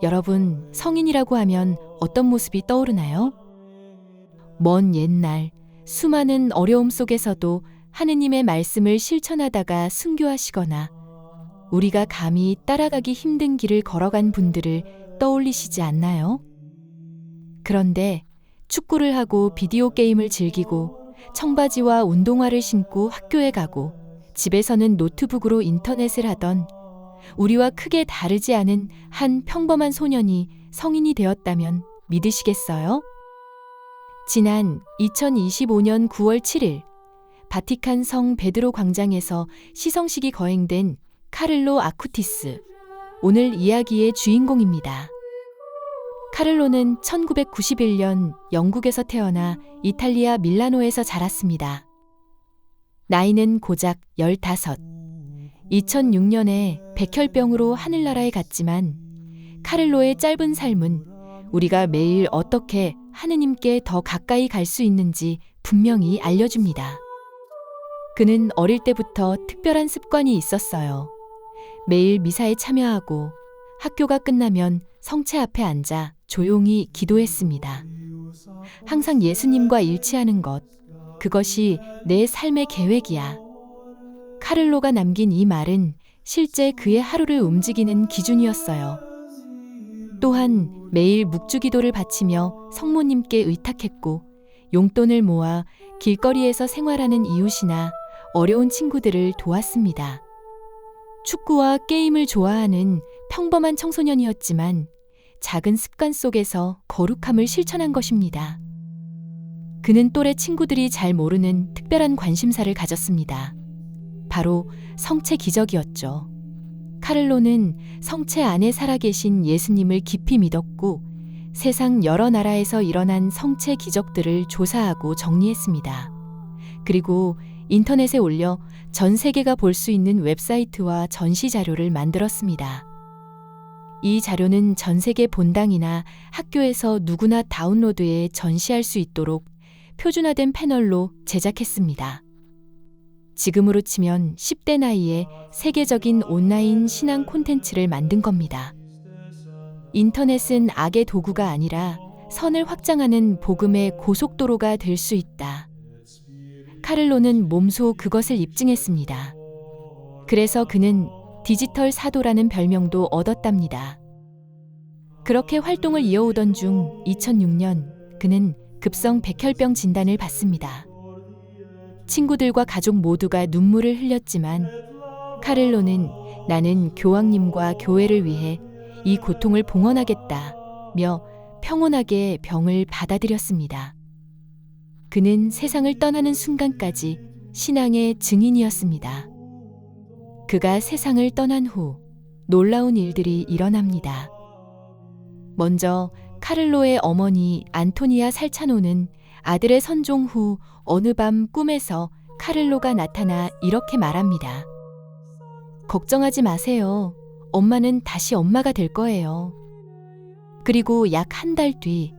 여러분, 성인이라고 하면 어떤 모습이 떠오르나요? 먼 옛날, 수많은 어려움 속에서도 하느님의 말씀을 실천하다가 순교하시거나 우리가 감히 따라가기 힘든 길을 걸어간 분들을 떠올리시지 않나요? 그런데 축구를 하고 비디오 게임을 즐기고 청바지와 운동화를 신고 학교에 가고 집에서는 노트북으로 인터넷을 하던 우리와 크게 다르지 않은 한 평범한 소년이 성인이 되었다면 믿으시겠어요? 지난 2025년 9월 7일 바티칸 성 베드로 광장에서 시성식이 거행된 카를로 아쿠티스, 오늘 이야기의 주인공입니다. 카를로는 1991년 영국에서 태어나 이탈리아 밀라노에서 자랐습니다. 나이는 고작 15. 2006년에 백혈병으로 하늘나라에 갔지만 카를로의 짧은 삶은 우리가 매일 어떻게 하느님께 더 가까이 갈 수 있는지 분명히 알려줍니다. 그는 어릴 때부터 특별한 습관이 있었어요. 매일 미사에 참여하고 학교가 끝나면 성체 앞에 앉아 조용히 기도했습니다. 항상 예수님과 일치하는 것, 그것이 내 삶의 계획이야. 카를로가 남긴 이 말은 실제 그의 하루를 움직이는 기준이었어요. 또한 매일 묵주기도를 바치며 성모님께 의탁했고 용돈을 모아 길거리에서 생활하는 이웃이나 어려운 친구들을 도왔습니다. 축구와 게임을 좋아하는 평범한 청소년이었지만 작은 습관 속에서 거룩함을 실천한 것입니다. 그는 또래 친구들이 잘 모르는 특별한 관심사를 가졌습니다. 바로 성체 기적이었죠. 카를로는 성체 안에 살아계신 예수님을 깊이 믿었고 세상 여러 나라에서 일어난 성체 기적들을 조사하고 정리했습니다. 그리고 인터넷에 올려 전 세계가 볼 수 있는 웹사이트와 전시 자료를 만들었습니다. 이 자료는 전 세계 본당이나 학교에서 누구나 다운로드해 전시할 수 있도록 표준화된 패널로 제작했습니다. 지금으로 치면 10대 나이에 세계적인 온라인 신앙 콘텐츠를 만든 겁니다. 인터넷은 악의 도구가 아니라 선을 확장하는 복음의 고속도로가 될 수 있다. 카를로는 몸소 그것을 입증했습니다. 그래서 그는 디지털 사도라는 별명도 얻었답니다. 그렇게 활동을 이어오던 중 2006년 그는 급성 백혈병 진단을 받습니다. 친구들과 가족 모두가 눈물을 흘렸지만 카를로는 나는 교황님과 교회를 위해 이 고통을 봉헌하겠다며 평온하게 병을 받아들였습니다. 그는 세상을 떠나는 순간까지 신앙의 증인이었습니다. 그가 세상을 떠난 후 놀라운 일들이 일어납니다. 먼저 카를로의 어머니 안토니아 살차노는 아들의 선종 후 어느 밤 꿈에서 카를로가 나타나 이렇게 말합니다. 걱정하지 마세요. 엄마는 다시 엄마가 될 거예요. 그리고 약 한 달 뒤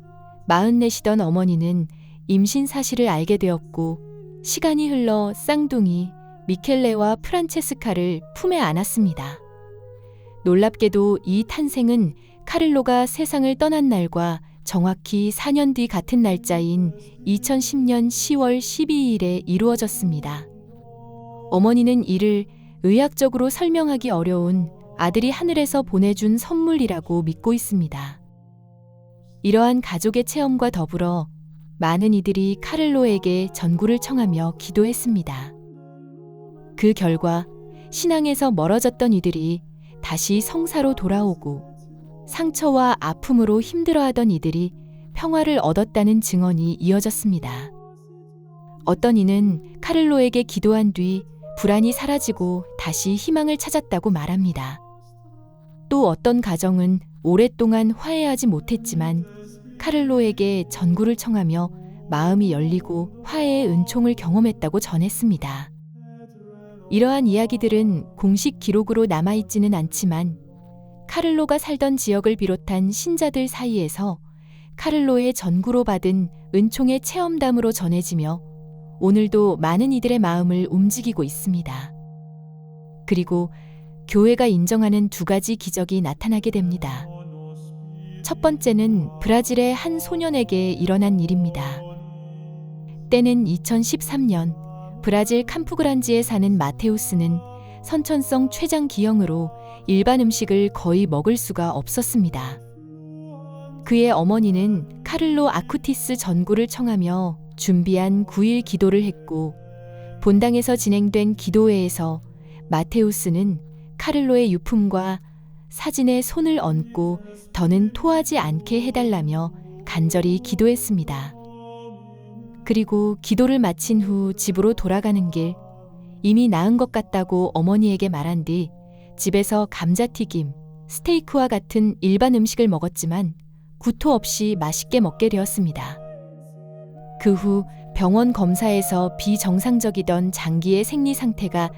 44시던 어머니는 임신 사실을 알게 되었고 시간이 흘러 쌍둥이 미켈레와 프란체스카를 품에 안았습니다. 놀랍게도 이 탄생은 카를로가 세상을 떠난 날과 정확히 4년 뒤 같은 날짜인 2010년 10월 12일에 이루어졌습니다. 어머니는 이를 의학적으로 설명하기 어려운 아들이 하늘에서 보내준 선물이라고 믿고 있습니다. 이러한 가족의 체험과 더불어 많은 이들이 카를로에게 전구를 청하며 기도했습니다. 그 결과 신앙에서 멀어졌던 이들이 다시 성사로 돌아오고 상처와 아픔으로 힘들어하던 이들이 평화를 얻었다는 증언이 이어졌습니다. 어떤 이는 카를로에게 기도한 뒤 불안이 사라지고 다시 희망을 찾았다고 말합니다. 또 어떤 가정은 오랫동안 화해하지 못했지만 카를로에게 전구를 청하며 마음이 열리고 화해의 은총을 경험했다고 전했습니다. 이러한 이야기들은 공식 기록으로 남아있지는 않지만 카를로가 살던 지역을 비롯한 신자들 사이에서 카를로의 전구로 받은 은총의 체험담으로 전해지며 오늘도 많은 이들의 마음을 움직이고 있습니다. 그리고 교회가 인정하는 두 가지 기적이 나타나게 됩니다. 첫 번째는 브라질의 한 소년에게 일어난 일입니다. 때는 2013년 브라질 캠프그란지에 사는 마테우스는 선천성 췌장 기형으로 일반 음식을 거의 먹을 수가 없었습니다. 그의 어머니는 카를로 아쿠티스 전구를 청하며 준비한 9일 기도를 했고 본당에서 진행된 기도회에서 마테우스는 카를로의 유품과 사진에 손을 얹고 더는 토하지 않게 해달라며 간절히 기도했습니다. 그리고 기도를 마친 후 집으로 돌아가는 길, 이미 나은 것 같다고 어머니에게 말한 뒤 집에서 감자튀김, 스테이크와 같은 일반 음식을 먹었지만 구토 없이 맛있게 먹게 되었습니다. 그 후 병원 검사에서 비정상적이던 장기의 생리 상태가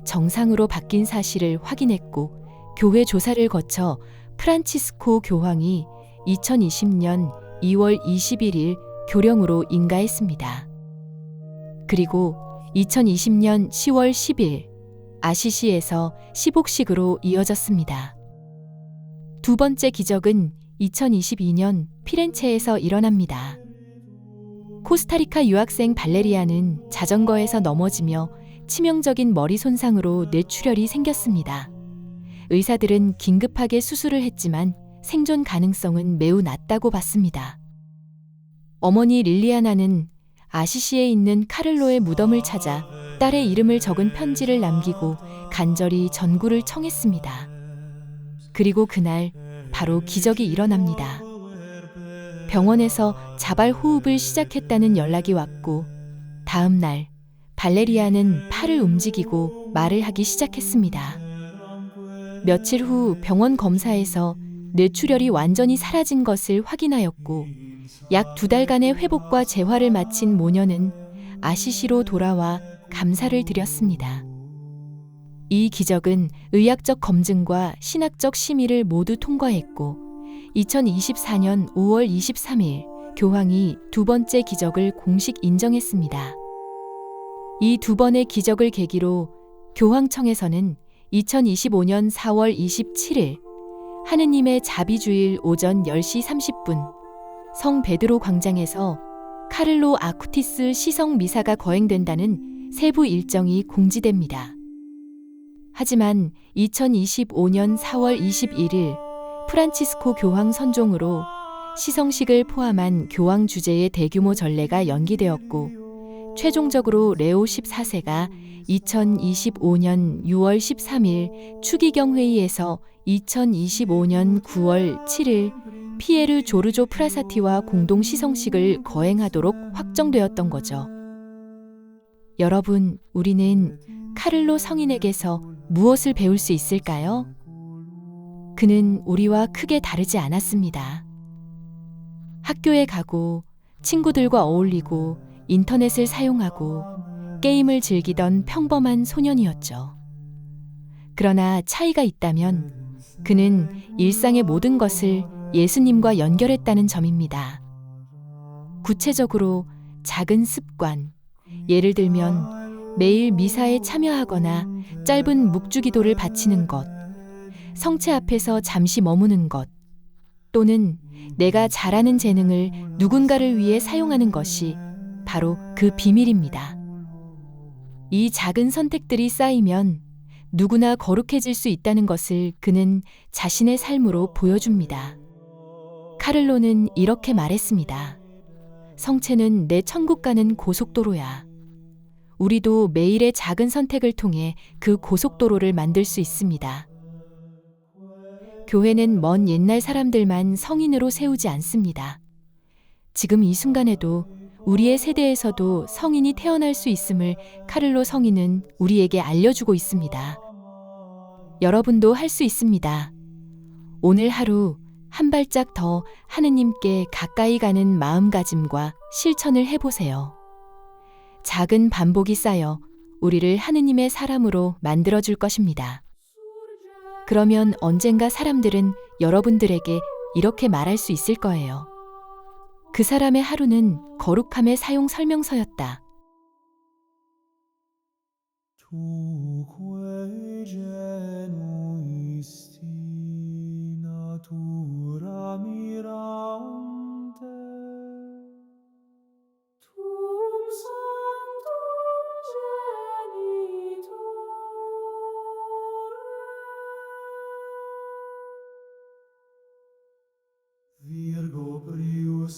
정상으로 바뀐 사실을 확인했고 교회 조사를 거쳐 프란치스코 교황이 2020년 2월 21일 교령으로 인가했습니다. 그리고 2020년 10월 10일 아시시에서 시복식으로 이어졌습니다. 두 번째 기적은 2022년 피렌체에서 일어납니다. 코스타리카 유학생 발레리아는 자전거에서 넘어지며 치명적인 머리 손상으로 뇌출혈이 생겼습니다. 의사들은 긴급하게 수술을 했지만 생존 가능성은 매우 낮다고 봤습니다. 어머니 릴리아나는 아시시에 있는 카를로의 무덤을 찾아 딸의 이름을 적은 편지를 남기고 간절히 전구를 청했습니다. 그리고 그날 바로 기적이 일어납니다. 병원에서 자발 호흡을 시작했다는 연락이 왔고 다음 날 발레리아는 팔을 움직이고 말을 하기 시작했습니다. 며칠 후 병원 검사에서 뇌출혈이 완전히 사라진 것을 확인하였고 약 2달간의 회복과 재활을 마친 모녀는 아시시로 돌아와 감사를 드렸습니다. 이 기적은 의학적 검증과 신학적 심의를 모두 통과했고 2024년 5월 23일 교황이 두 번째 기적을 공식 인정했습니다. 이 두 번의 기적을 계기로 교황청에서는 2025년 4월 27일 하느님의 자비주일 오전 10시 30분 성 베드로 광장에서 카를로 아쿠티스 시성 미사가 거행된다는 세부 일정이 공지됩니다. 하지만 2025년 4월 21일 프란치스코 교황 선종으로 시성식을 포함한 교황 주재의 대규모 전례가 연기되었고 최종적으로 레오 14세가 2025년 6월 13일 추기경 회의에서 2025년 9월 7일 피에르 조르조 프라사티와 공동 시성식을 거행하도록 확정되었던 거죠. 여러분, 우리는 카를로 성인에게서 무엇을 배울 수 있을까요? 그는 우리와 크게 다르지 않았습니다. 학교에 가고 친구들과 어울리고 인터넷을 사용하고 게임을 즐기던 평범한 소년이었죠. 그러나 차이가 있다면 그는 일상의 모든 것을 예수님과 연결했다는 점입니다. 구체적으로 작은 습관, 예를 들면 매일 미사에 참여하거나 짧은 묵주기도를 바치는 것, 성체 앞에서 잠시 머무는 것, 또는 내가 잘하는 재능을 누군가를 위해 사용하는 것이 바로 그 비밀입니다. 이 작은 선택들이 쌓이면 누구나 거룩해질 수 있다는 것을 그는 자신의 삶으로 보여줍니다. 카를로는 이렇게 말했습니다. 성체는 내 천국 가는 고속도로야. 우리도 매일의 작은 선택을 통해 그 고속도로를 만들 수 있습니다. 교회는 먼 옛날 사람들만 성인으로 세우지 않습니다. 지금 이 순간에도 우리의 세대에서도 성인이 태어날 수 있음을 카를로 성인은 우리에게 알려주고 있습니다. 여러분도 할 수 있습니다. 오늘 하루 한 발짝 더 하느님께 가까이 가는 마음가짐과 실천을 해보세요. 작은 반복이 쌓여 우리를 하느님의 사람으로 만들어줄 것입니다. 그러면 언젠가 사람들은 여러분들에게 이렇게 말할 수 있을 거예요. 그 사람의 하루는 거룩함의 사용 설명서였다. Tu quae genuisti natura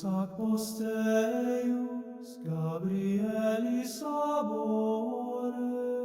Sanctus Deus Gabrielis Sabore